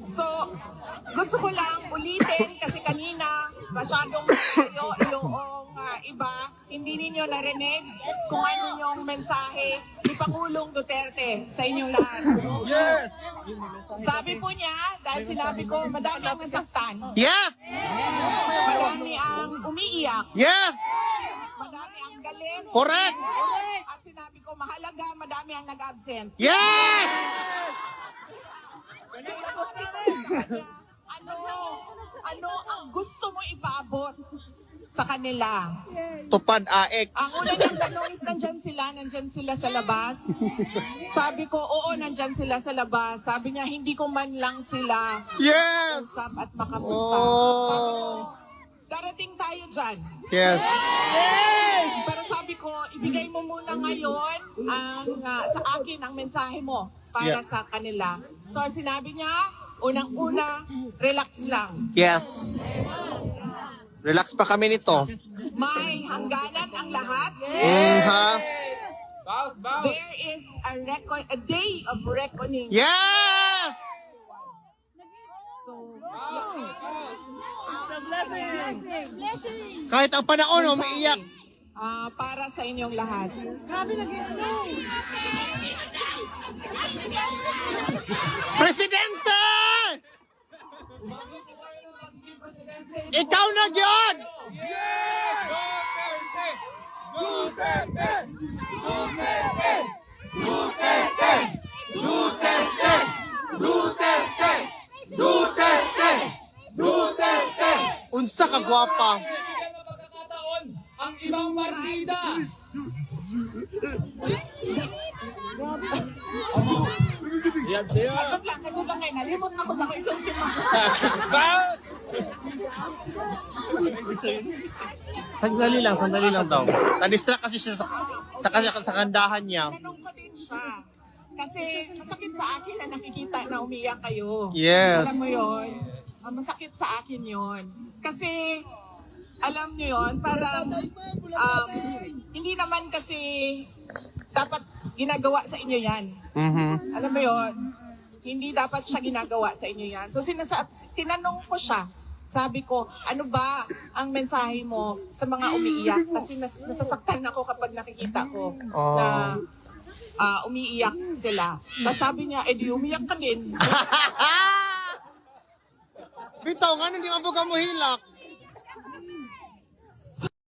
So, gusto ko lang ulitin kasi kanina masyadong yung iba, hindi ninyo narinig kung ano yung mensahe ni Pangulong Duterte sa inyong lahat. Yes! Sabi po niya, dahil sinabi ko, madami ang nasaktan. Yes! Madami ang umiiyak. Yes! Madami ang galit. Correct! At sinabi ko, mahalaga, madami ang nag-absent. Yes! Ano ang gusto mo ipaabot sa kanila? Tupad AX. Ang una niyang tanong is nandyan sila sa labas. Sabi ko, oo, nandyan sila sa labas. Sabi niya, hindi ko man lang sila Yes! usap at makamusta. Sabi ko, Oh! darating tayo dyan. Yes! Pero sabi ko, ibigay mo muna ngayon ang sa akin ang mensahe mo para Yeah. sa kanila. So sinabi niya, unang-una, relax lang. Yes! Relax pa kami nito. May hangganan ang lahat. Ha? There is a day of reckoning. Yes! So, Kahit ang panahon, umiiyak. para sa inyong lahat. Presidente! Ikaw na yun! Duterte! Duterte! Duterte! Duterte! Duterte! Duterte! Duterte! Unsa ka gwapa? Ang ibang partida! Kadyo lang ngayon. Nalimot ako sa isang tema. Sandali lang daw. Na-distract kasi siya sa kandahan niya. Tanong ko din siya. Kasi masakit sa akin na nakikita na umiyak kayo. Yes. Alam mo yun? Masakit sa akin yun. Kasi, alam nyo yun, parang hindi naman kasi dapat ginagawa sa inyo yan. Alam mo yun? Hindi dapat siya ginagawa sa inyo yan. So, tinanong ko siya. Sabi ko, ano ba ang mensahe mo sa mga umiiyak? Kasi nasasaktan ako kapag nakikita ko na umiiyak sila. Tapos sabi niya, di umiyak ka din. Bitaw, nga hindi mo ka mo hilak.